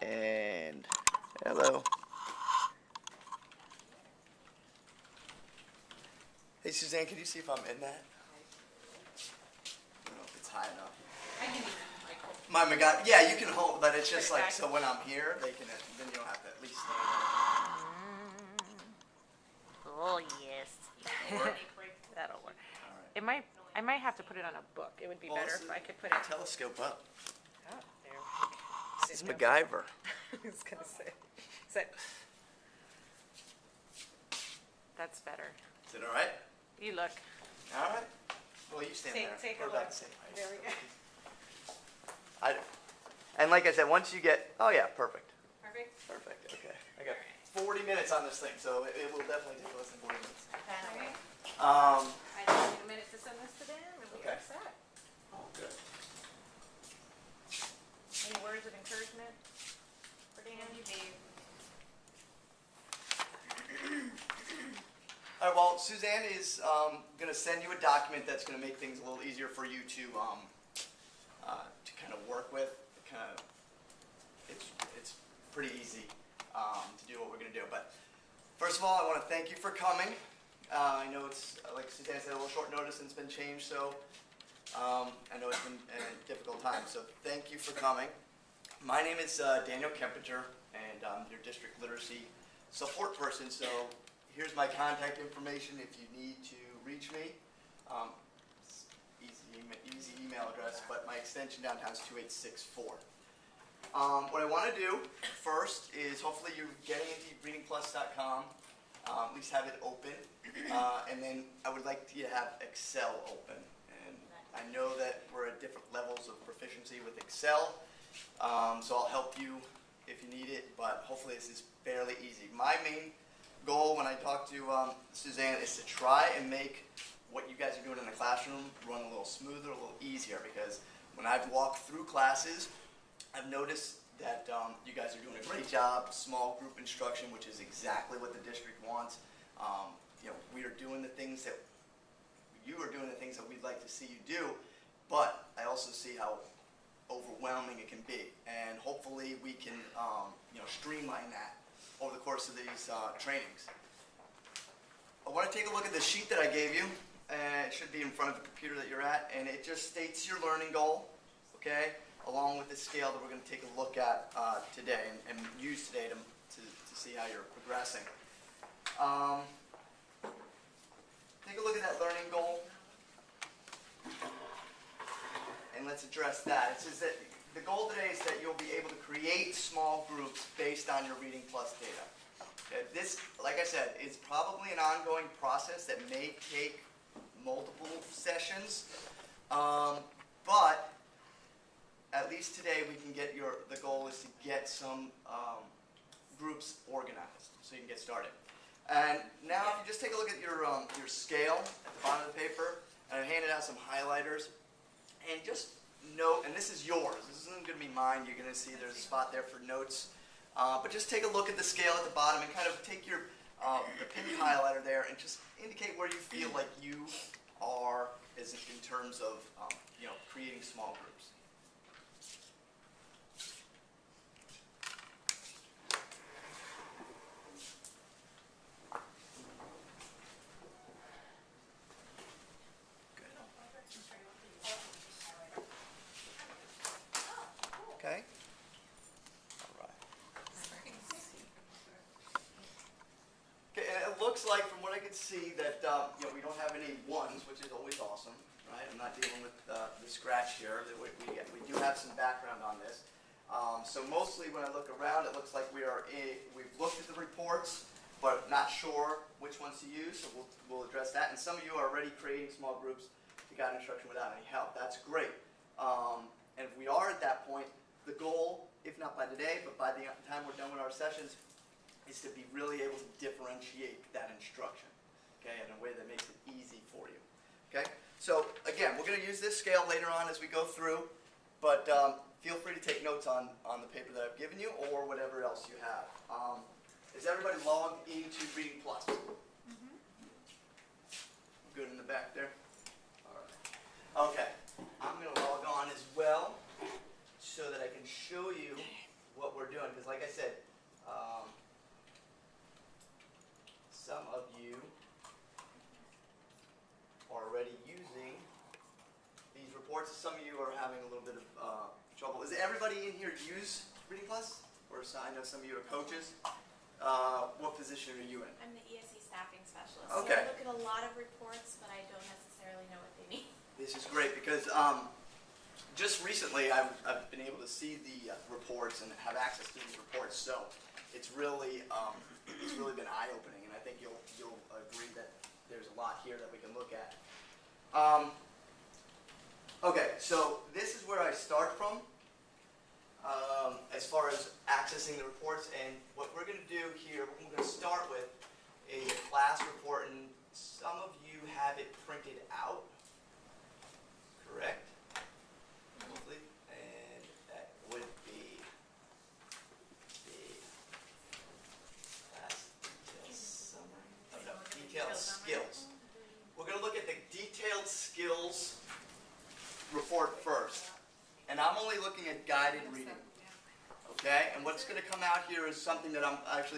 And hello. Hey Suzanne, can you see if I'm in that? I don't know if it's high enough. I can even My God, yeah, you can hold, but it's just like, so when I'm here, they can, then you don't have to at least stand Oh yes. there. Work? That'll work. All right. It might. I might have to put it on a book. It would be better if I could put it. Telescope up. Oh, there we go. This is MacGyver. I was gonna say. Is that? That's better. Is it all right? You look. All right. Well, you stand there. Take We're a about look. the same height. There we go. And like I said, once you get, oh yeah, perfect. Perfect. Perfect, okay. I got 40 minutes on this thing, so it will definitely take less than 40 minutes. Okay. Um, I just need a minute to send this to them, and we Okay. are set. oh, good. Any words of encouragement for Dan? All right, well, Suzanne is going to send you a document that's going to make things a little easier for you to kind of work with. It's pretty easy to do what we're going to do. But first of all, I want to thank you for coming. I know it's, like Suzanne said, a little short notice and it's been changed, so I know it's been a difficult time. So thank you for coming. My name is Daniel Kempinger, and I'm your district literacy support person. So here's my contact information if you need to reach me. Easy email address, but my extension downtown is 2864. What I want to do first is hopefully you're getting into readingplus.com, at least have it open, and then I would like you to have Excel open. And I know that we're at different levels of proficiency with Excel, so I'll help you if you need it, but hopefully this is fairly easy. My main goal when I talk to Suzanne is to try and make what you guys are doing in the classroom run a little smoother, a little easier, because when I've walked through classes, I've noticed that you guys are doing a great job, small group instruction, which is exactly what the district wants. We are doing the things that you are doing the things that we'd like to see you do, but I also see how overwhelming it can be, and hopefully we can streamline that over the course of these trainings. I want to take a look at the sheet that I gave you. It should be in front of the computer that you're at, and it just states your learning goal, okay, along with the scale that we're going to take a look at today and use today to see how you're progressing. Take a look at that learning goal, and let's address that. It says that the goal today is that you'll be able to create small groups based on your Reading Plus data. Okay, this, like I said, is probably an ongoing process that may take multiple sessions, but at least today we can get the goal is to get some groups organized so you can get started. And now if you just take a look at your scale at the bottom of the paper, and I handed out some highlighters, and just note, and this is yours, this isn't going to be mine, you're going to see there's a spot there for notes, but just take a look at the scale at the bottom and kind of take your the pink highlighter there and just indicate where you feel like you are in terms of creating small groups. Okay. All right. Okay, and it looks like, from what I can see, that we don't have any ones, which is always awesome, right? I'm not dealing with the scratch here. We do have some background on this. So mostly, when I look around, it looks like we've looked at the reports, but not sure which ones to use. So we'll address that. And some of you are already creating small groups to guide instruction without any help. That's great. And if we are at that point, the goal, if not by today, but by the time we're done with our sessions, is to be really able to differentiate that instruction, okay, in a way that makes it easy for you, okay? So again, we're going to use this scale later on as we go through, but feel free to take notes on the paper that I've given you or whatever else you have. Is everybody logged into Reading Plus? Mm-hmm. Good in the back there? All right. Okay. I'm going to log on as well so that I can show you what we're doing, because like I said, some of you are already using these reports. Some of you are having a little bit of trouble. Is everybody in here use Reading Plus? Or I know some of you are coaches. What position are you in? I'm the ESE staffing specialist. Okay. So I look at a lot of reports, but I don't necessarily know what they mean. This is great because just recently I've been able to see the reports and have access to these reports. So it's really been eye-opening, and I think you'll agree that there's a lot here that we can look at. Okay, so this is where I start from as far as accessing the reports, and what we're going to do here, we're going to start with a class report, and some of you have it printed out, correct? Hopefully, and that would be the class details summary. Oh no, detailed skills. We're going to look at the detailed skills report first. And I'm only looking at guided reading. Okay? And what's going to come out here is something that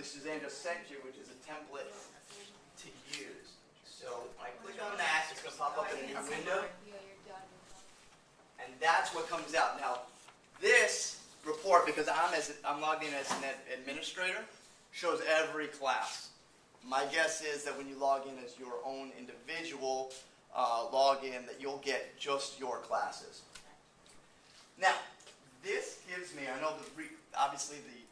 Suzanne just sent you, which is a template to use. So when I click on that, it's going to pop up in a new window. And that's what comes out. Now, this report, because I'm logged in as an administrator, shows every class. My guess is that when you log in as your own individual login, that you'll get just your classes. Now, this gives me, I know obviously the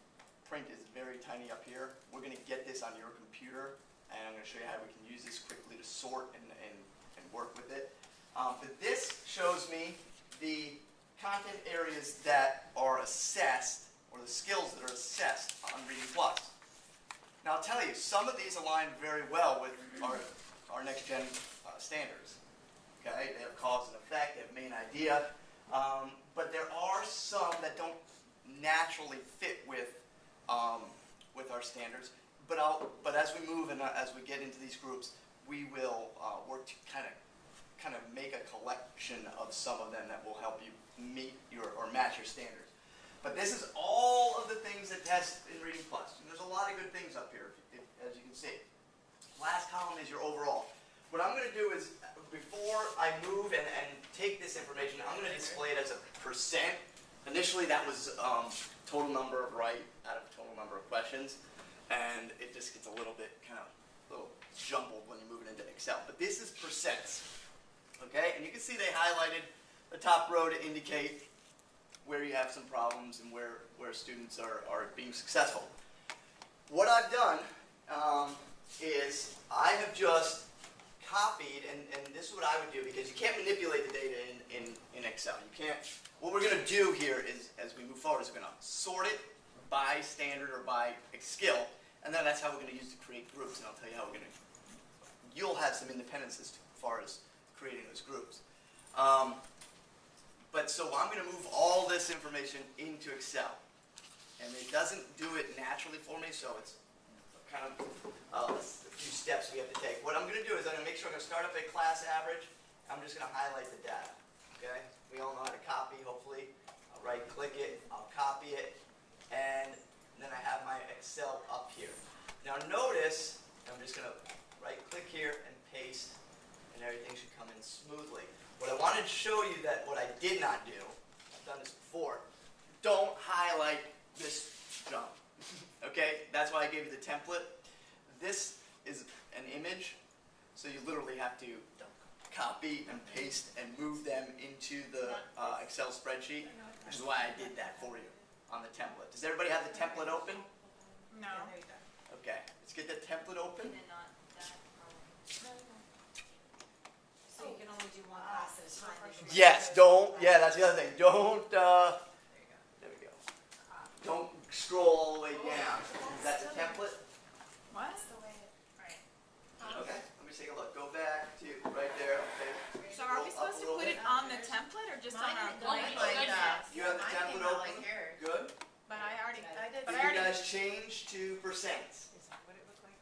print is very tiny up here. We're going to get this on your computer, and I'm going to show you how we can use this quickly to sort and work with it. But this shows me the content areas that are assessed, or the skills that are assessed on Reading Plus. Now, I'll tell you, some of these align very well with our next-gen standards. Okay, they have cause and effect, they have main idea, but there are some that don't naturally fit with our standards. But as we move and as we get into these groups, we will work to kind of make a collection of some of them that will help you meet or match your standards. But this is all of the things that test in Reading Plus. And there's a lot of good things up here, as you can see. Last column is your overall. What I'm going to do is, before I move and take this information, I'm going to display it as a percent. Initially, that was total number of right out of total number of questions, and it just gets a little bit jumbled when you move it into Excel. But this is percents, okay? And you can see they highlighted the top row to indicate where you have some problems and where students are being successful. What I've done is I have just copied, and this is what I would do, because you can't manipulate the data in Excel. You can't. What we're going to do here is, as we move forward, is we're going to sort it by standard or by skill, and then that's how we're going to use to create groups, and I'll tell you how we're going to. You'll have some independence as far as creating those groups. So I'm going to move all this information into Excel, and it doesn't do it naturally for me, so it's kind of a few steps we have to take. What I'm going to do is I'm going to make sure I'm going to start up a class average. I'm just going to highlight the data. Okay? We all know how to copy, hopefully. I'll right-click it, I'll copy it, and then I have my Excel up here. Now notice, I'm just going to right-click here and paste, and everything should come in smoothly. What I wanted to show you that what I did not do, I've done this before, don't highlight this junk. Okay? That's why I gave you the template. This is an image, so you literally have to copy and paste and move them into the Excel spreadsheet, which is why I did that for you on the template. Does everybody have the template open? No. Okay, let's get the template open. So you can only do one class at a time. Yes, don't, yeah, that's the other thing. Don't, there we go. Don't scroll all the way down. Is that the template? What? Right. Okay, let me take a look. Go back to right there. Okay. So are we Scroll up supposed a to little put bit. it on the template or just on our blank? You have the template open? Good. But I already, Did you guys change to percents? Is that what it looked like?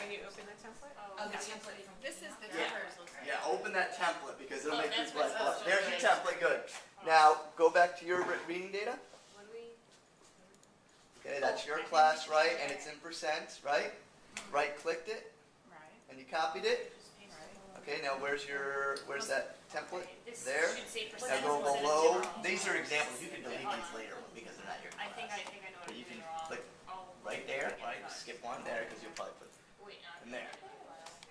When you open the template? Oh, the template from. This is the Yeah. template. Yeah, open that template because it'll Oh, make that's things like what's up. There's your template, good. Now, go back to your reading data. that's your class, right? And it's in percent, right? Right-clicked it, Right. and you copied it. Right. Okay, now where's that template? This There. should say Now percent go instead of below. general. These are examples. You can delete these later because they're not your I class. think I know what But I'm you can doing wrong. click I'll right there, right? Skip one there because you'll probably put Wait, in there.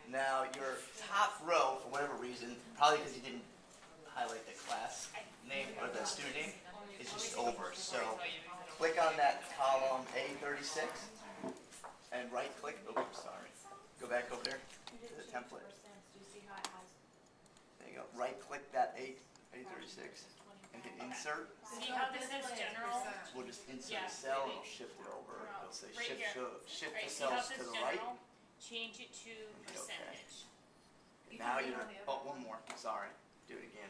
Now your top row, for whatever reason, probably because you didn't highlight the class name or the student name, is just over. So click on that column A36 and right click. Oh, sorry. Go back over there to the template. There you go. Right click that A36 and hit insert. See how this says general? We'll just insert Yeah, a cell and maybe. it'll shift it over. It'll say Right here. shift Right, the see how it cells to says the right. general? Change it to Okay. percentage. Now you're, oh, one more. Sorry. Do it again.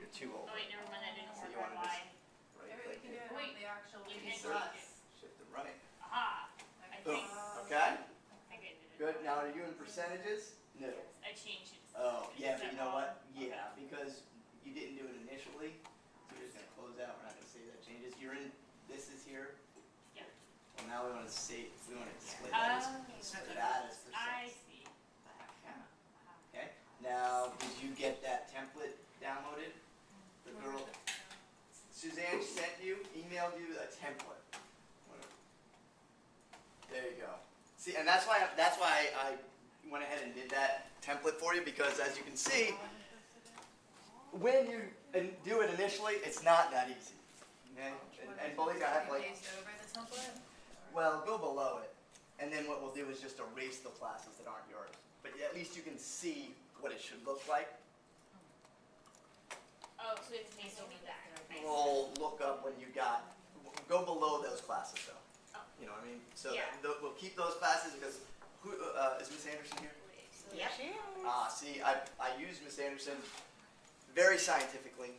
You're two over. Oh wait, never mind, I didn't So you order want to why. just right click it, Wait, the actual you piece can of change it. shift it right. Aha, I Boom. think, Okay? I think I did it. Good. Now are you in percentages? No. I changed it. Oh, yeah, but Is you that know wrong? what? Yeah, because you didn't do it initially. So we're just gonna close out. We're not gonna say that changes. You're in, this is here. Yeah. Well, now we wanna see, we wanna display that as percent. I see. Okay? Now, did you get that template downloaded? The girl, Suzanne sent you, emailed you a template. There you go. See, and that's why I went ahead and did that template for you, because as you can see, when you do it initially, it's not that easy. Okay? And believe me, I have like, Paste over the template? well, go below it, and then what we'll do is just erase the classes that aren't yours. But at least you can see what it should look like. Oh, so it's based on that. I see. We'll look up when you got, go below those classes though. Oh. You know what I mean? So Yeah. we'll keep those classes because, who, is Miss Anderson here? Yep. See, I used Miss Anderson very scientifically.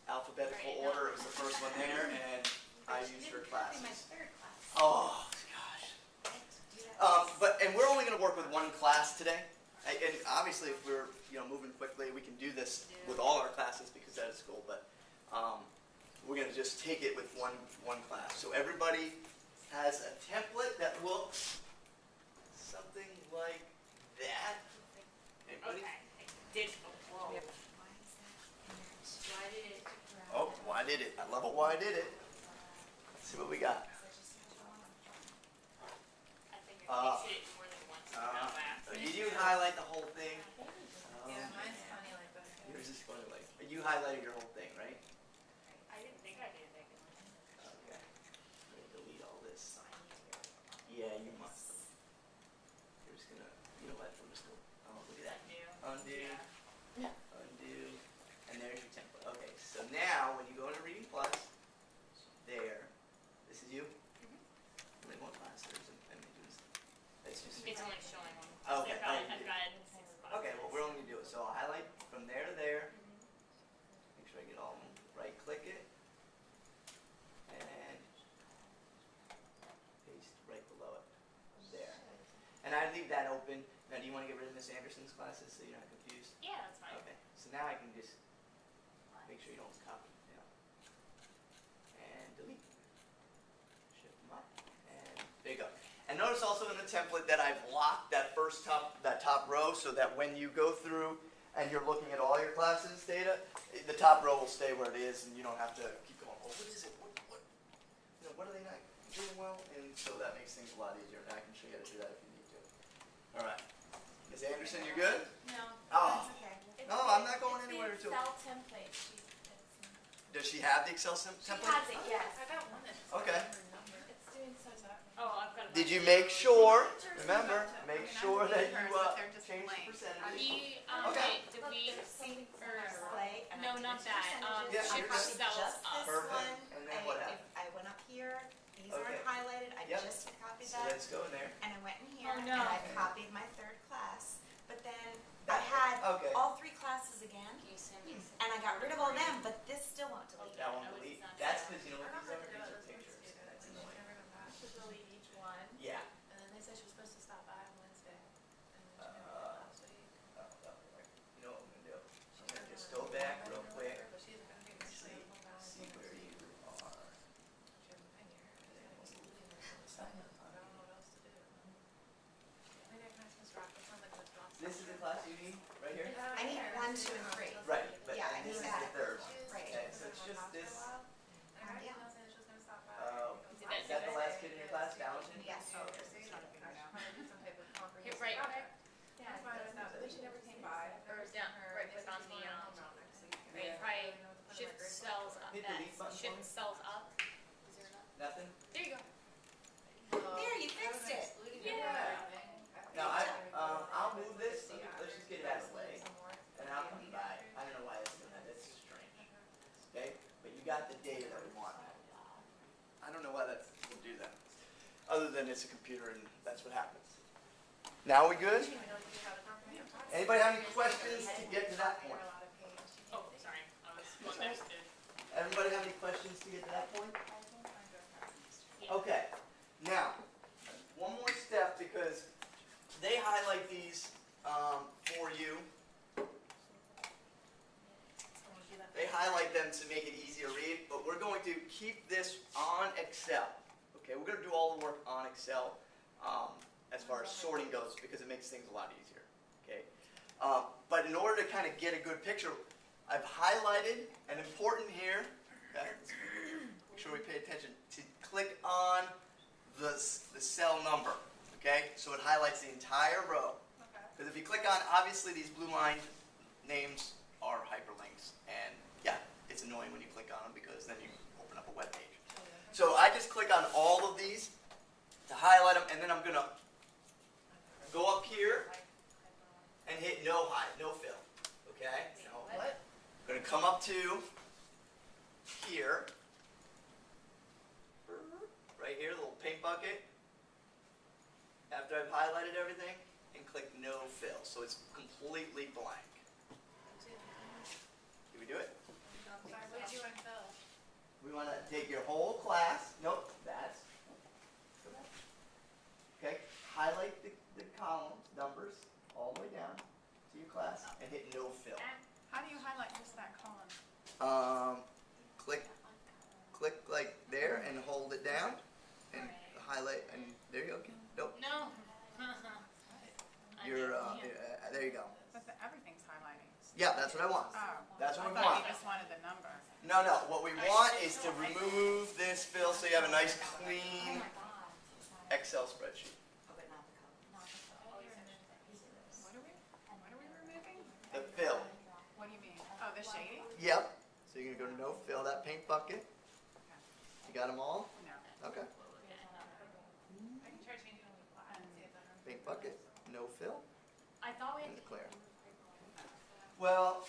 Alphabetical Right, order, it was the first one there, and I used her classes. My third class. Oh, gosh. Do that. And we're only going to work with one class today. And obviously, if we're moving quickly, we can do this with all our classes because that is school. But we're going to just take it with one class. So everybody has a template that looks something like that. Anybody? Okay, I did, oh, whoa. Why is that? Why did it? Oh, why did it? I love it. Why did it? Let's see what we got. I think I fixed it more than once now by So accident. did you highlight the whole thing? Yeah, mine's funny like that. Yours is funny. Like you highlighted your whole thing, right? I didn't think I did that. Okay. Let me delete all this. Yeah, you must. You're just gonna. You know what? I'm just gonna. Oh, look at that. Undo. Yeah. Undo. And there's your template. Okay. So now, when you go into Reading Plus, there. This is you. Only one class. There's an images. It's just. It's only showing one. Okay. I've got 6 spots. Okay. Well, we're only gonna do it. So I'll highlight from there to there. Make sure I get all of them. Right click it. And paste right below it. There. And I leave that open. Now, do you want to get rid of Miss Anderson's classes so you're not confused? Yeah, that's fine. Okay. So now I can just make sure you don't copy. Yeah. And delete. Shift them up. And there you go. And notice also in the template that I've locked that top row so that when you go through and you're looking at all your classes data, the top row will stay where it is and you don't have to keep going, oh, what is it? What are they not doing well? And so that makes things a lot easier. And I can show you how to do that if you need to. All right. Ms. Anderson, you're good? No, Oh. that's okay. No, I'm not going anywhere It's until. the Excel template. Does she have the Excel She template? has it, yes. I got one that's. Okay. It's doing so much. Oh, I've got a Did bunch. you make sure, remember, make sure that you change the percentages. We, Okay. did Look, we, there's something for or- display, and no, I did not the that, percentages. Yeah, I you're copied good. just this Perfect. one. And then what happened? I went up here, these Okay. aren't highlighted, I Yep. just copied So that, let's go in there. and I went in here, Oh, and no. I copied my third class, but then I had Okay. all 3 classes again, Can you send me some? and I got rid of all them, but this still won't delete. That one I was delete. not That's sure. because you know what these are? These are pictures. That's annoying. To delete each one, Yeah. and then they said she was supposed to stop by on Wednesday, and then she never did last week. Oh, that would work. You know what I'm gonna do? I'm gonna just go back real quick. But she's gonna be See, next week. see where you are. She hasn't been here. delete button for me? shift cells up. Is there not? Nothing? There you go. There, you fixed it. Yeah. Now, I'll move this, let's just get it out of the way, and I'll come by. I don't know why it's doing that, that's strange. Okay, but you got the data that we want. I don't know why that will do that, other than it's a computer and that's what happens. Now we good? Anybody have any questions to get to that point? Oh, sorry. I was wondering. Everybody have any questions to get to that point? Yeah. Okay, now, one more step because they highlight these for you. They highlight them to make it easy to read, but we're going to keep this on Excel. Okay, we're going to do all the work on Excel as far as sorting goes because it makes things a lot easier. Okay, but in order to kind of get a good picture, I've highlighted an important here. Okay, make sure we pay attention to click on the cell number. Okay, so it highlights the entire row. Because if you click on, obviously these blue line names are hyperlinks, and yeah, it's annoying when you click on them because then you open up a web page. So I just click on all of these to highlight them, and then I'm gonna go up here and hit no hide, no fill. Okay? No. What? I'm gonna come up to here, right here, the little paint bucket. After I've highlighted everything, and click no fill, so it's completely blank. Did we do it? What'd you unfill? We want to take your whole class. Nope, that's. Okay, highlight the columns, numbers, all the way down to your class, and hit no fill. How do you highlight just that column? Click like there and hold it down, and highlight, and there you go. Nope. No. There you go. But everything's highlighting. Yeah, that's what I want. Oh. That's what we I thought want. you just wanted the number. No, what we want is to remove this fill so you have a nice clean Excel spreadsheet. What are we removing? The fill. What do you mean? Oh, the shading? Yep. So you're going to go to no fill, that paint bucket. You got them all? No. Okay. I can try changing it with black. Paint bucket, no fill, I thought we and had to declare. Well,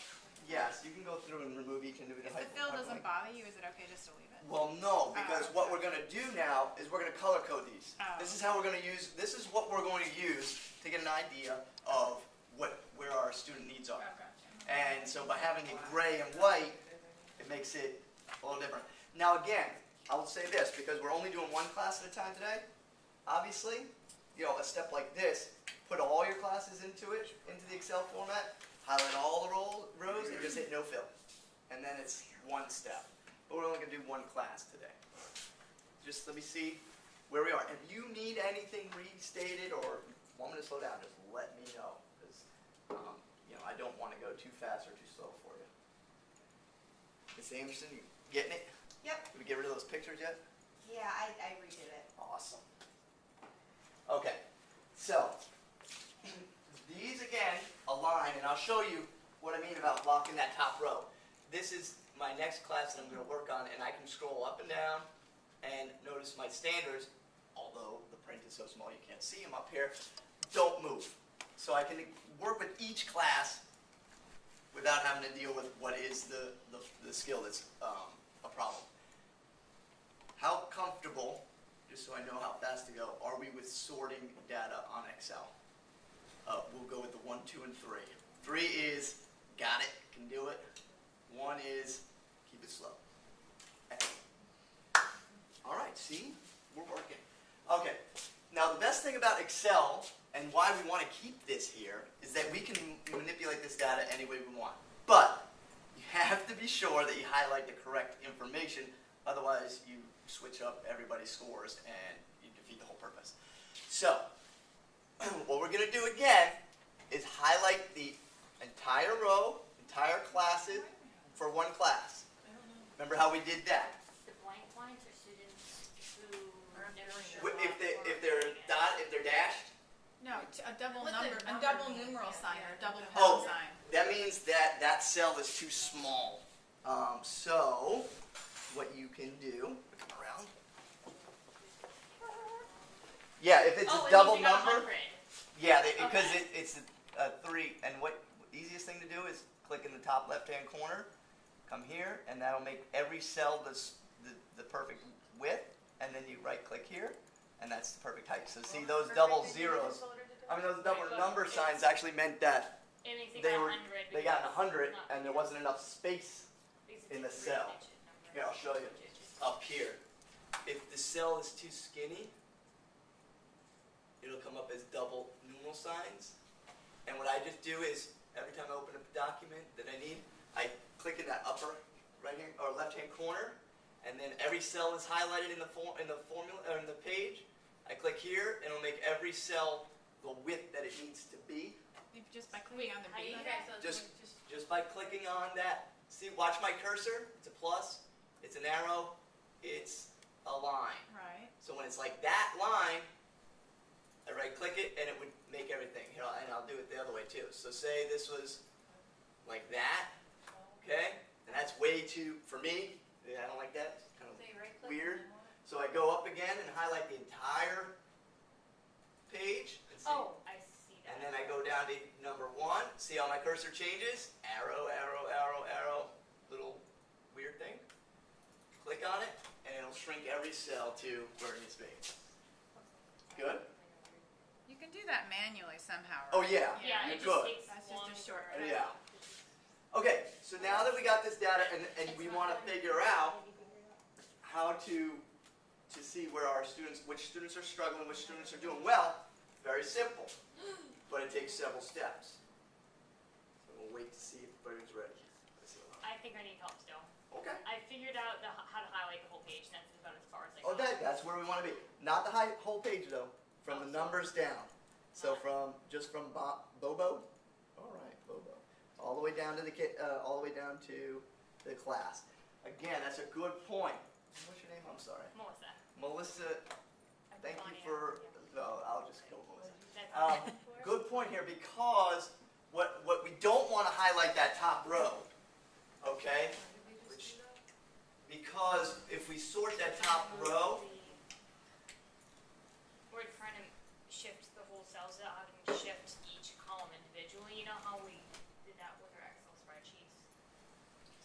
yes, you can go through and remove each individual. If the fill doesn't bother you, is it okay just to leave it? Well, no, because what we're going to do now is we're going to color code these. Oh. This is how we're going to use. This is what we're going to use to get an idea of where our student needs are. Okay. And so by having it gray and white, it makes it a little different. Now again, I will say this because we're only doing one class at a time today. Obviously, a step like this, put all your classes into the Excel format, highlight all the rows, and just hit no fill. And then it's one step. But we're only going to do one class today. Just let me see where we are. If you need anything restated or want me to slow down, just let me know. Because I don't want to go too fast or too slow for you. Ms. Anderson, you getting it? Yep. Did we get rid of those pictures yet? Yeah, I redid it. Awesome. Okay, so these again align, and I'll show you what I mean about blocking that top row. This is my next class that I'm going to work on, and I can scroll up and down and notice my standards, although the print is so small you can't see them up here, don't move. So I can work with each class without having to deal with what is the skill that's a problem. How comfortable, just so I know how fast to go, are we with sorting data on Excel? We'll go with the 1, 2, and 3. 3 is got it, can do it. 1 is keep it slow. All right, see, we're working. Okay, now the best thing about Excel and why we want to keep this here is that we can manipulate this data any way we want. But you have to be sure that you highlight the correct information, otherwise you switch up everybody's scores and you defeat the whole purpose. So, what we're going to do again is highlight the entire row, entire classes for one class. Remember how we did that? The blank lines are students who never show up. If they're dashed, No, a double With the number, a number double being numeral there, sign or a double Oh. pound sign. that means that cell is too small. So, what you can do, come around. Yeah, if it's Oh, a it double means they got number, 100. yeah, because Okay. it's a 3, and what easiest thing to do is click in the top left-hand corner, come here, and that'll make every cell the perfect width, and then you right-click here, and that's the perfect height. So see those double zeros, I mean those double Right, but number it's- signs actually meant that It means they they got were 100. they got because 100, not and there wasn't enough space because in it's the a cell. 3-digit number. Here, I'll show you. Up here. If the cell is too skinny, it'll come up as double numeral signs. And what I just do is, every time I open up a document that I need, I click in that upper right hand or left hand corner, and then every cell is highlighted in the formula or in the page. I click here, and it'll make every cell the width that it needs to be. Just by clicking on the how do B. you Okay, get- so Just- just Just by clicking on that, see, watch my cursor. It's a plus, it's an arrow, it's a line. Right. So when it's like that line, I right click it and it would make everything. Here, and I'll do it the other way too. So say this was like that, okay? And that's way too, for me, I don't like that. It's kind of so you right click. weird. and then what? So I go up again and highlight the entire page. And see, Oh, I see that. and then I go down to number 1. See how my cursor changes? Arrow, arrow, arrow, arrow. Little weird thing. Click on it, and it'll shrink every cell to where it needs to be. Good? You can do that manually somehow. Oh right? yeah. Yeah, You're it just good. takes That's just a one shortcut. word. Yeah. Okay, so now that we got this data and we want to figure out how to see where our students, which students are struggling, which students are doing well, very simple, but it takes several steps. So we'll wait to see if everybody's ready. Let's see. I think I need help still. Okay. I figured out how to highlight the whole page, and that's about as far as I got. Okay, that's where we want to be. Not the whole page though, from the numbers down. So just from Bobo, all right, Bobo, all the way down to the all the way down to the class. Again, that's a good point. What's your name? I'm sorry. Melissa. Melissa, thank you for, no, I'll just go Melissa. That's Good point here, because what we don't want to highlight that top row, okay? Which, because if we sort that top row, We're trying to shift the whole cells out and shift each column individually. You know how we did that with our Excel spreadsheets?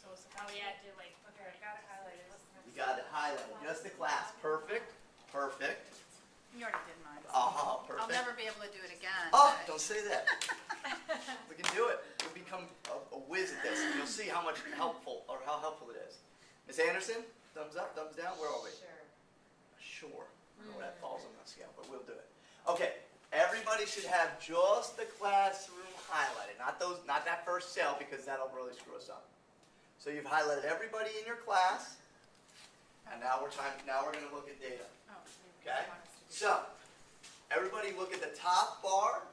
So it's how we had to like. Okay, I got it highlighted. you got to highlight just the class. Perfect, perfect. You already did mine. Uh-huh, perfect. I'll never be able to do it again. Oh, but- don't say that. We can do it. We'll become a whiz at this. You'll see how helpful it is. Ms. Anderson, thumbs up, thumbs down. Where are we? Sure. Sure. I don't know where that falls on the scale, but we'll do it. Okay. Everybody should have just the classroom highlighted, not that first cell, because that'll really screw us up. So you've highlighted everybody in your class, and now we're going to look at data. Oh, Okay. you want us to do- So, everybody look at the top bar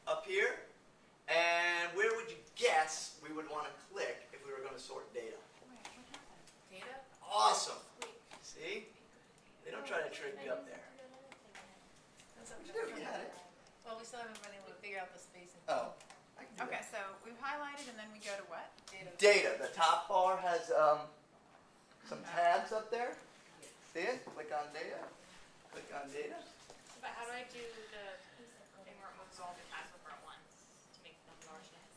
up here, and where would you guess we would want to click if we were going to sort data? Wait, what happened? Data? Awesome. See? They don't try to trick you up there. That's what You do, you had it. Well, we still haven't been able to figure out the spacing. Oh. I can do Okay, that. so we've highlighted and then we go to what? Data. Data. The top bar has some tabs up there. See it? Click on data. Click on data. But how do I do the thing where it moves all the tabs over at once to make them large enough?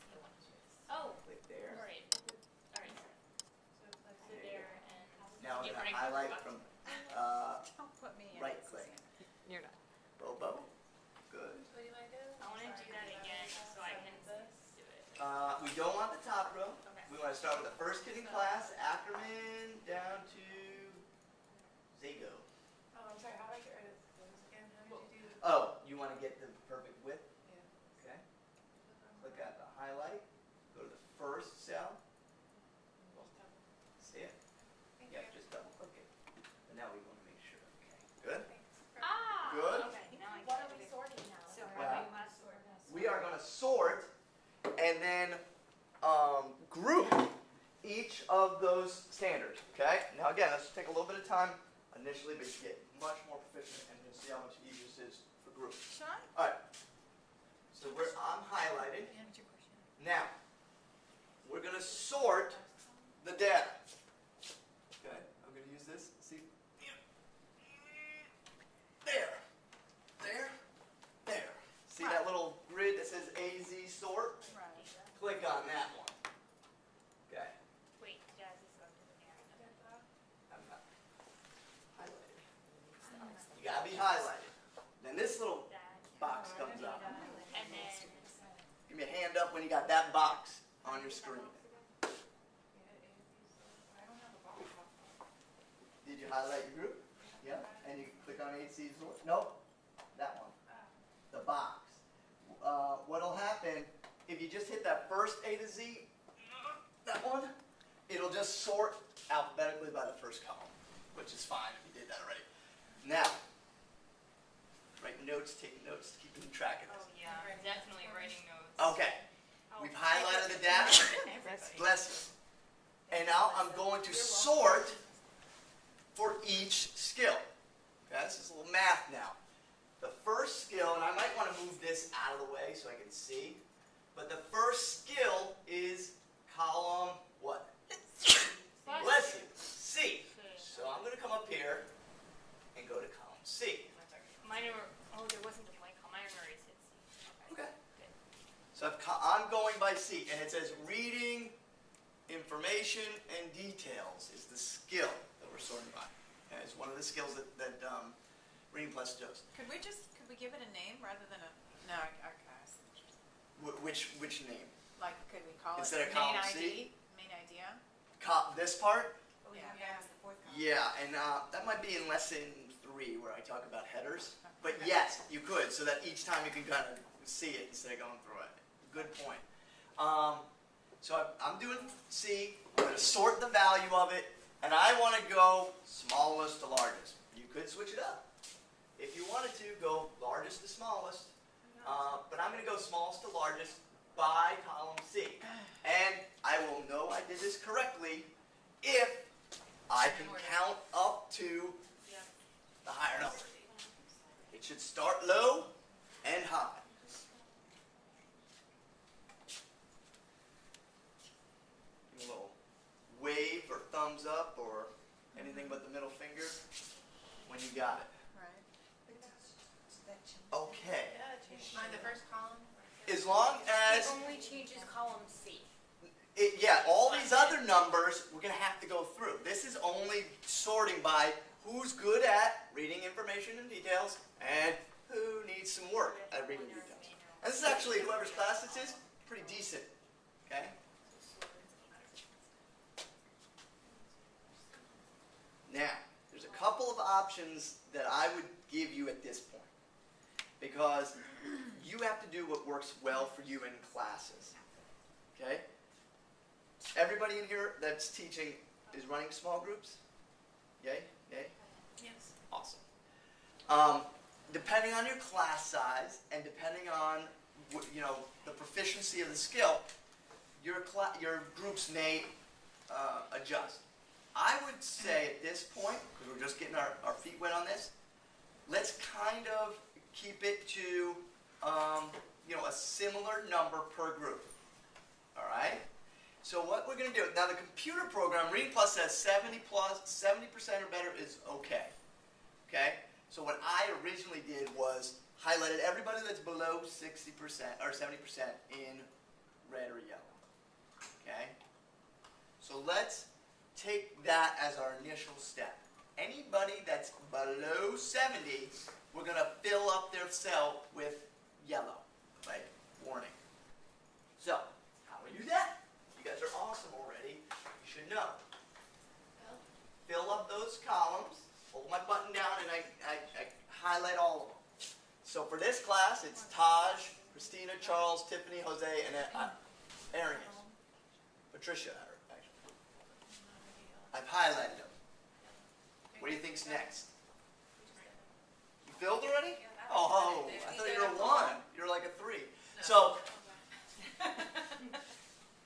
Oh, Click there. all right. All right. So it's like So there and. Now we're Yeah, going to right. highlight from Don't put me in. right this click. again. You're not. Bobo. Good. What do you want to do? I want to do that again so I can do it. We don't want the top row. Okay. We want to start with the first kid in class, Ackerman, down to Zago. Oh, I'm sorry, how do I get rid of those again? How did you do? Oh, you want to get the perfect width? Yeah. Okay. Click on the highlight. Go to the first cell. See it? Thank Yeah, you. just double click it. And now we want to make sure. Okay. Good? Ah. Good. Okay. Now I What get are we it. sorting now? So Well, how do you want to sort? We are going to sort and then group each of those standards. Okay? Now again, let's take a little bit of time initially, but you get much more proficient and you'll see how much easier this is for groups. Sean? All right. So I'm highlighted. Yeah, what's your question? Now, we're going to sort the data. Okay? highlighted. Then this little that, box comes up. and then. Give me a hand up when you got that box on your screen. Did you highlight your group? Yeah. And you click on HC's? Nope. That one. The box. What'll happen if you just hit that first A to Z, that one, it'll just sort alphabetically by the first column, which is fine if you did that already. Now, write notes, take notes, keeping track of Oh, this. yeah, definitely writing notes. Okay, Oh, we've highlighted the data. Bless you. And now I'm going to sort for each skill. Okay, this is a little math now. The first skill, and I might want to move this out of the way so I can see, but the first skill is column what? Bless you. C. So I'm going to come up here and go to column C. Mine were, oh, there wasn't a blank column. Mine already said C. Okay. Good. So I'm going by C, and it says reading, information, and details is the skill that we're sorting by. Okay, it's one of the skills that Reading Plus does. Could we give it a name rather than a, no, okay. Which name? Like, could we call Instead it of main column C? ID? Main idea? This part? Oh, Yeah. yeah, that's the fourth column. Yeah, and that might be in lesson 3 where I talk about headers. But Okay. yes, you could, so that each time you can kind of see it instead of going through it. Good point. So I'm doing C. I'm going to sort the value of it, and I want to go smallest to largest. You could switch it up. If you wanted to, go largest to smallest. But I'm going to go smallest to largest by column C. And I will know I did this correctly if I can count up to Yeah. the higher number. It should start low and high. Give a little wave or thumbs up or anything but the middle finger when you got it. Right. Okay. Mind the first column? As long as, It only changes column C. all these other numbers we're going to have to go through. This is only sorting by who's good at reading information and details and who needs some work at reading details. And this is actually, whoever's class this is, pretty decent. Okay? Now, there's a couple of options that I would give you at this point. Because you have to do what works well for you in classes. Okay? Everybody in here that's teaching is running small groups? Yay? Yay? Yes. Awesome. Depending on your class size and depending on the proficiency of the skill, your groups may adjust. I would say at this point, because we're just getting our feet wet on this, let's kind of keep it to a similar number per group. All right? So what we're going to do, now the computer program, Reading Plus says 70% or better is okay. Okay? So what I originally did was highlighted everybody that's below 60% or 70% in red or yellow. Okay? So let's take that as our initial step. Anybody that's below 70, we're going to fill up their cell with yellow, like warning. So, how we do that? You guys are awesome already. You should know. Fill up those columns, hold my button down, and I highlight all of them. So for this class, it's Taj, Christina, Charles, Tiffany, Jose, and Arian. Patricia, actually. I've highlighted them. What do you think's next? You filled already? Oh, I thought you were a 1. You're like a 3. So,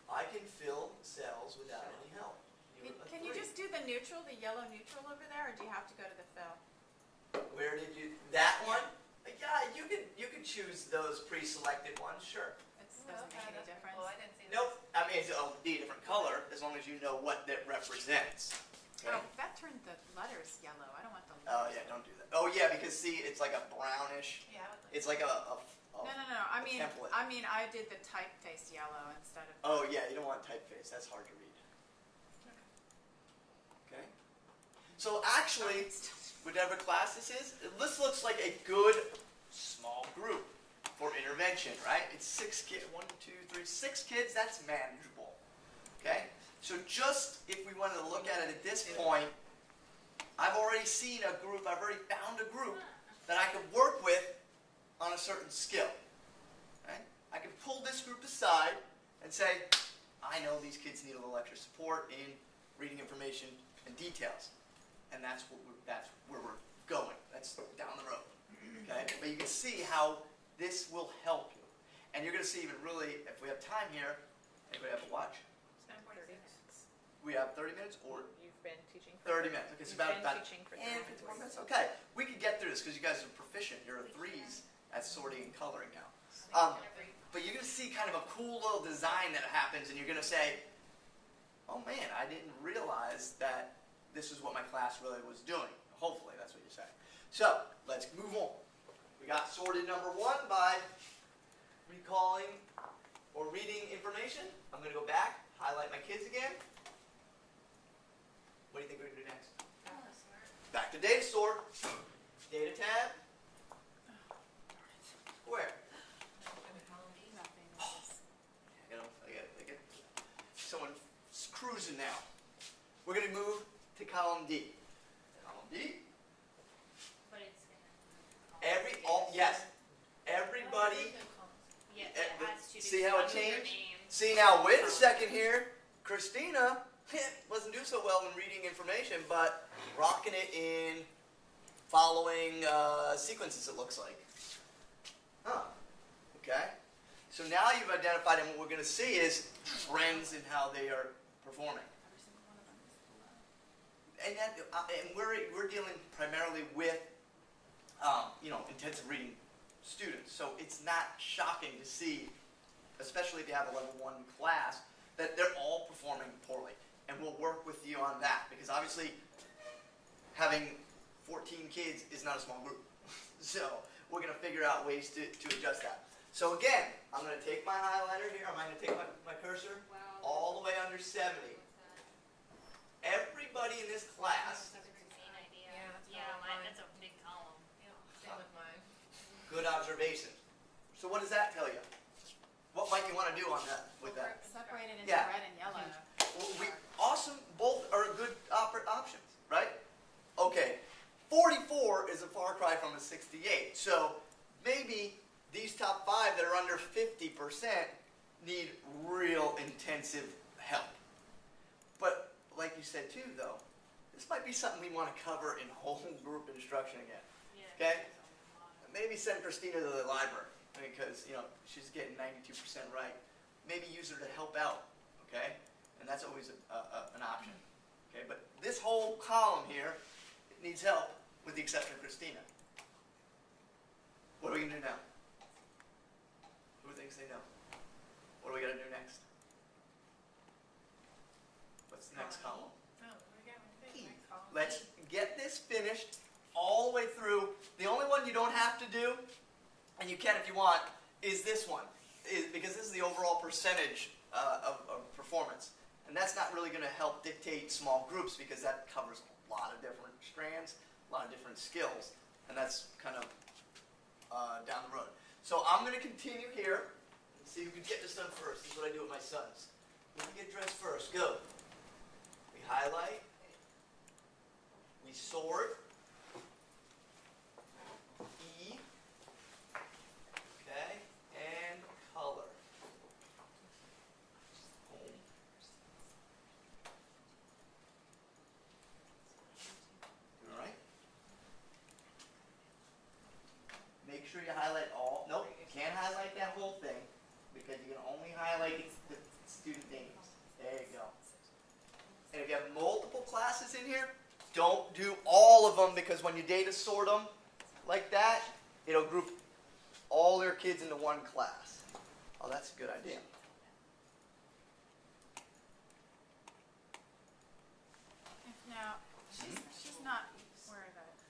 I can fill cells without any help. You're a Can you 3. just do the neutral, the yellow neutral over there, or do you have to go to the fill? Where did you? That one? Yeah, you could choose those pre-selected ones, sure. It doesn't make any difference. Well, I didn't see that. Nope. I mean, it'll be a different color as long as you know what that represents. Okay? Oh, that turned the letters yellow. I don't want the Oh letters. yeah, don't do that. Oh yeah, because see, it's like a brownish. Yeah, I would like. It's like a No. I mean, template. I did the typeface yellow instead of. Oh yeah, you don't want typeface. That's hard to read. Okay. So actually, whatever class this is, this looks like a good small group for intervention, right? It's 6 kids, 1, 2, 3, 6 kids, that's manageable, okay? So just if we wanted to look at it at this point, I've already seen a group, I've already found a group that I could work with on a certain skill, right? I can pull this group aside and say, I know these kids need a little extra support in reading information and details. And that's where we're going. That's down the road. Okay? But you can see how this will help you. And you're going to see even really, if we have time here, anybody have a watch? It's been 30 minutes. We have 30 minutes or You've been teaching for 30 minutes. Okay, it's You've about been teaching for 30 and 50 more minutes. Okay, we can get through this because you guys are proficient. You're a 3s at sorting and coloring now. But you're going to see kind of a cool little design that happens, and you're going to say, oh man, I didn't realize that this is what my class really was doing. Hopefully, that's what you're saying. So, let's move on. We got sorted number 1 by recalling or reading information. I'm going to go back, highlight my kids again. What do you think we're going to do next? Back to data sort. Data tab. Where? I get someone cruising now. We're going to move to column D. Column D. But it's gonna. Yes. Everybody. Yeah, it has to do See how it with your changed? name. See now, wait a second here. Christina wasn't doing so well in reading information, but rocking it in following sequences, it looks like. Huh. Okay. So now you've identified, and what we're going to see is trends in how they are performing. And we're dealing primarily with, intensive reading students. So it's not shocking to see, especially if you have a level 1 class, that they're all performing poorly. And we'll work with you on that, because obviously having 14 kids is not a small group. So we're going to figure out ways to adjust that. So again, I'm going to take my highlighter here, I'm going to take my cursor all the way under 70. Everybody in this class, That's an insane idea. Yeah, that's Yeah, mine. that's a big column. Same with mine. good observation. So what does that tell you? What might you want to do on that with that? Separate it into Yeah. red and yellow. Well, awesome, both are good options, right? Okay, 44 is a far cry from a 68. So maybe these top 5 that are under 50% need real intensive help. But like you said too, though, this might be something we want to cover in whole group instruction again. Yeah. Okay? Maybe send Christina to the library because, she's getting 92% right. Maybe use her to help out, okay? And that's always an option, okay? But this whole column here needs help with the exception of Christina. What are we going to do now? Who thinks they know? What are we going to do next? What's the next column? Let's get this finished all the way through. The only one you don't have to do, and you can if you want, is this one. Because this is the overall percentage of performance. And that's not really going to help dictate small groups because that covers a lot of different strands, a lot of different skills. And that's kind of down the road. So I'm going to continue here and see who can get this done first. This is what I do with my sons. Who can get dressed first? Go. We highlight. We sort. E. Okay. And color. Home. All right. Make sure you highlight all. Nope, you can't highlight that whole thing because you can only highlight the student names. There you go. And if you have multiple classes in here, don't do all of them because when you data sort them like that, it'll group all their kids into one class. Oh, that's a good idea. Now, she's not,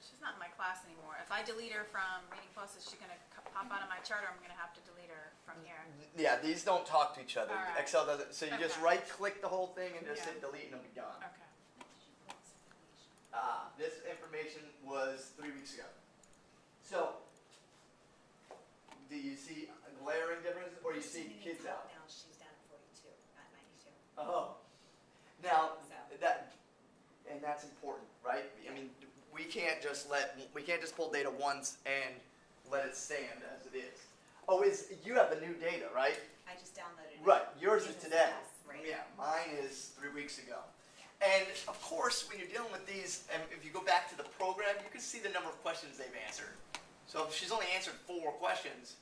she's not in my class anymore. If I delete her from Reading Plus, is she going to pop out of my chart or I'm going to have to delete her from here? Yeah, these don't talk to each other. All right. Excel doesn't. So you just Okay. right-click the whole thing and just Yeah. hit delete and it'll be gone. Okay. This information was 3 weeks ago. So, do you see a glaring difference, or you see kids out? Now she's down at 42, not 92. Oh. Now, So. that's important, right? I mean, we can't just pull data once and let it stand as it is. Oh, you have the new data, right? I just downloaded it. Right, yours is Business today. Pass, right. Yeah, mine is 3 weeks ago. And of course, when you're dealing with these, and if you go back to the program, you can see the number of questions they've answered. So if she's only answered 4 questions,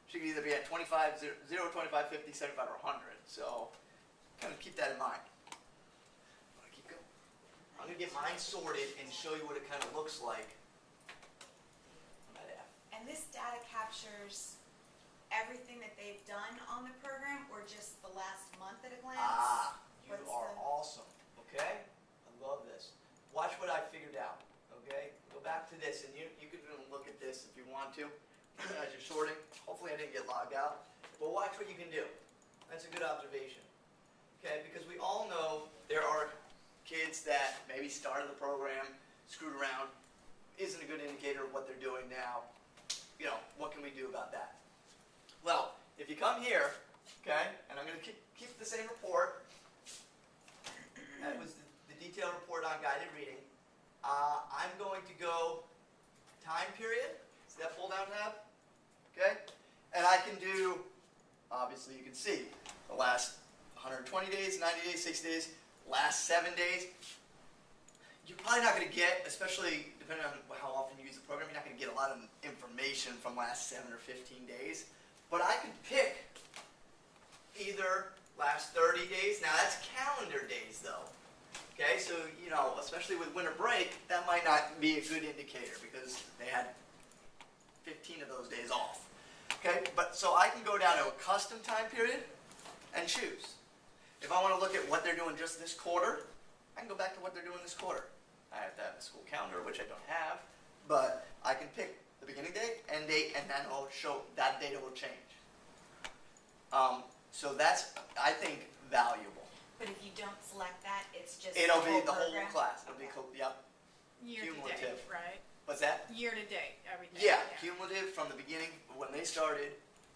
she could either be at 25, 0, 25, 50, 75, or 100. So kind of keep that in mind. I'm gonna keep going. I'm gonna get mine sorted and show you what it kind of looks like. And this data captures everything that they've done on the program, or just the last month at a glance? You are awesome. Okay? I love this. Watch what I figured out. Okay? Go back to this, and you can look at this if you want to as you're sorting. Hopefully I didn't get logged out. But watch what you can do. That's a good observation. Okay? Because we all know there are kids that maybe started the program, screwed around, isn't a good indicator of what they're doing now. You know, what can we do about that? Well, if you come here, okay, and I'm going to keep the same report. That was the detailed report on guided reading. I'm going to go time period. See that pull down tab? Okay? And I can do, obviously you can see, the last 120 days, 90 days, 60 days, last 7 days. You're probably not going to get, especially depending on how often you use the program, you're not going to get a lot of information from last 7 or 15 days. But I can pick either last 30 days. Now that's calendar days though. Okay, so you know, especially with winter break, that might not be a good indicator because they had 15 of those days off. Okay, but so I can go down to a custom time period and choose. If I want to look at what they're doing just this quarter, I can go back to what they're doing this quarter. I have to have a school calendar, which I don't have, but I can pick the beginning date, end date, and then it'll show that data will change. So that's, I think, valuable. But if you don't select that, it's just It'll be the whole program? class. It'll be, yep. Year to Cumulative. date, right? What's that? Year to date, everything. Yeah, cumulative from the beginning, when they started,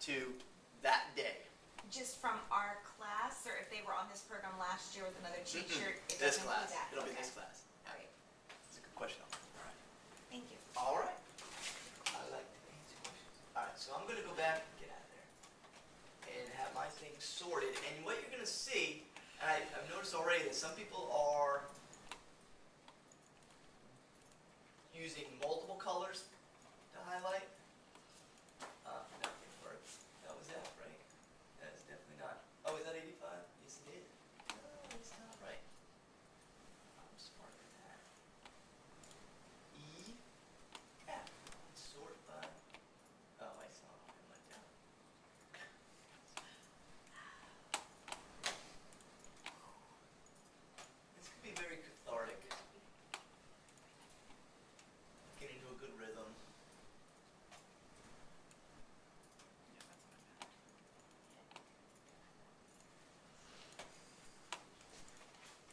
to that day. Just from our class, or if they were on this program last year with another teacher, it This doesn't class. do that? It'll be Okay. this class. All right, That's a good question. All right. thank you. All right. I like to answer questions. All right, so I'm going to go back, get out of there, and have my thing sorted. And what you're going to see, and I've noticed already that some people are using multiple colors to highlight. That didn't work. That was F, right? That is definitely not. Oh, is that 85? Yes, it is. No, it's not right. I'm smarter than that. E, F. Sort by. Oh, I saw it went down. This could be very cathartic. Get into a good rhythm.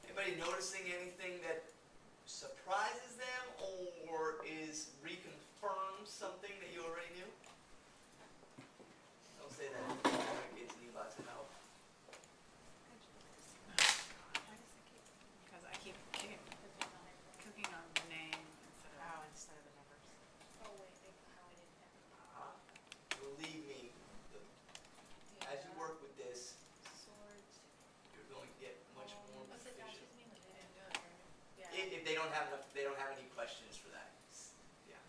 Anybody noticing anything that surprises them or reconfirms something that you already knew? Don't say that. Kids need lots of help. Because I keep cooking on the name instead of the numbers. Oh wait, they highlighted everything. Believe me, as you work with this, Swords. you're going to get much more What's the proficient. Josh's name? They didn't do it, right? Yeah. If they don't have enough, they don't have any questions for that. Yeah.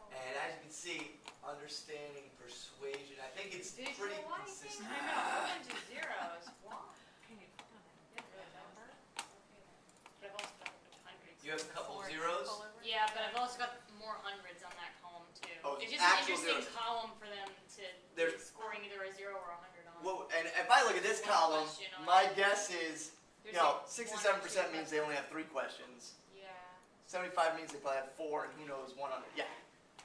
Oh. And as you can see, understanding persuasion, I think it's Did you pretty know why you think consistent. I'm gonna put into zeros? Why? Can you click on that? Didn't really remember. Okay then. But I've also got a bunch of hundreds. You have a couple of zeros. Yeah, but I've also got more hundreds on that column too. Oh, It's just an actual interesting zeros. column for them to There's- be scoring either a 0 or a 100 on. Well, and if I look at this One column, question on my it. guess is, you There's know, like 67% 1 or 2 means they only have 3 questions. Yeah. 75 means they probably have 4, and who knows, 100. Yeah.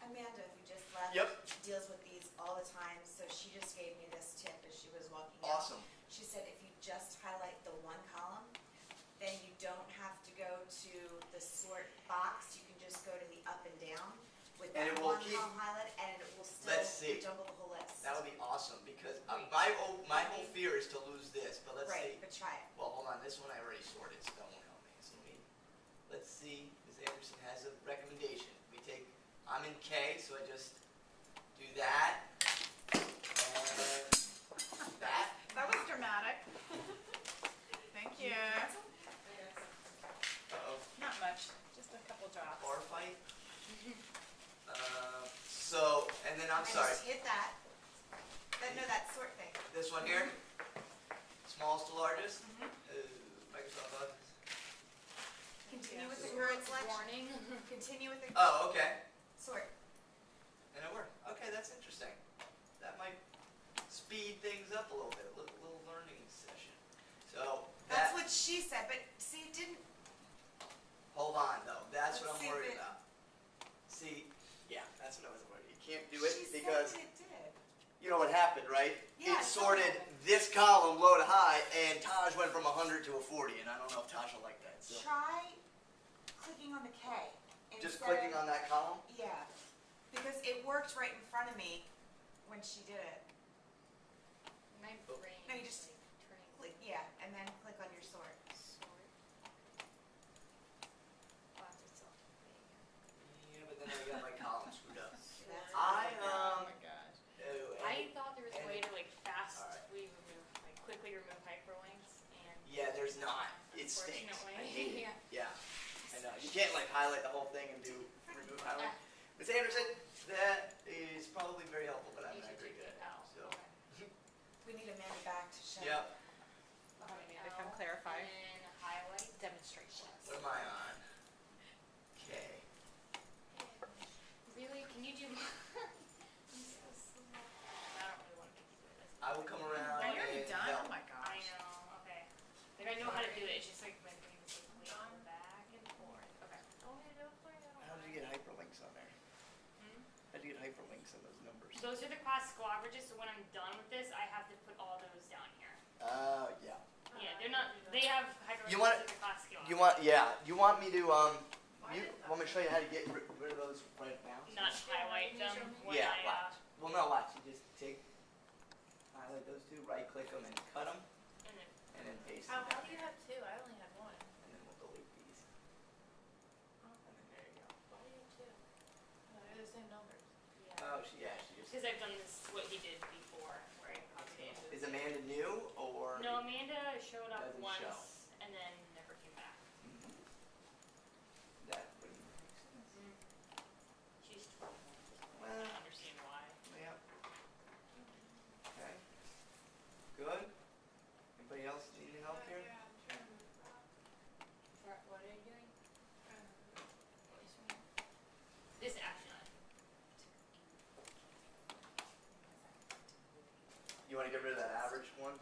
Amanda, who just left, Yep. deals with these all the time, so she just gave me this tip as she was walking out. Awesome. She said if you just highlight the one column, then you don't have to go to the sort And it and will one keep- column highlighted, and it will still Let's see. jumble the whole list. That would be awesome because Wait. my whole fear is to lose this. But let's Right, see. but try it. Well, hold on. This one I already sorted, so that won't help me. So let's see. Ms. Anderson has a recommendation. I'm in K, so I just do that and that. That was dramatic. Thank you. Uh-oh. Not much, just a couple drops. Bar fight. And then I'm And sorry. just hit that. No, that sort thing. This one here, smallest to largest. Microsoft Office. Continue with the current selection. Warning. Continue with the Oh, okay. sort. And it worked. Okay, that's interesting. That might speed things up a little bit, a little learning session. So That's what she said, but see, it didn't. hold on though. That's what Let's I'm see if worried it- about. See, yeah, that's what I was worried. You can't do it She because said it did. you know what happened, right? Yeah, It I saw sorted that. this column low to high, and Taj went from 100 to a 40, and I don't know if Taj will like that. So Try clicking on the K. just instead clicking of- on that column. Yeah, because it worked right in front of me when she did it. My brain No, you is just- like turning Click, yeah, and then click on your sort. sort. Lots of stuff. Yeah, but then I got my column screwed up. That's Oh my gosh. I thought there was a and- way to like Alright. quickly remove hyperlinks and. Yeah, there's not. It stinks. Unfortunately. I hate it. Yeah. Yeah, I know. You can't like highlight the whole thing and do remove highlight. Ms. Anderson, that is probably very helpful, but I'm You not should very take good it at out. it. So, We need Amanda back to show. yep. Amanda, come clarify. And then highlight. Demonstrations. What am I on? Okay. Really? Can you do? I'm so slow. I don't really want to make you do it. I will come around Are you already and done? help. Oh my I gosh. know. Okay. Like I know how to do it. It's just like my brain is like going back and forth. Okay. Oh, I don't play. How did you get hyperlinks on there? Hmm? How did you get hyperlinks on those numbers? Those are the classical averages. So when I'm done with this, I have to put all those down here. Oh, yeah. Yeah, they're not. They have hyperlinks You want- to the classical. You want, yeah, you want me to, want me to show you how to get rid of those right now? Not highlight them when Yeah, I. watch. Well, no, watch. You just highlight those two, right click them and cut them, And then and then paste How them down do you here. have two? I only had one. And then we'll delete these. And then there you go. Why do you have two? No, they're the same numbers. yeah. Oh, she just. Because I've done this what he did before, where I copied it. Is Amanda new or? No, Amanda showed up Doesn't once show. and then never came back. Mhm. That wouldn't make sense. She's 12. I Well, don't understand why. yeah. Okay. Good. Anybody else need any help here? What are you doing? This action item. You want to get rid of that average one?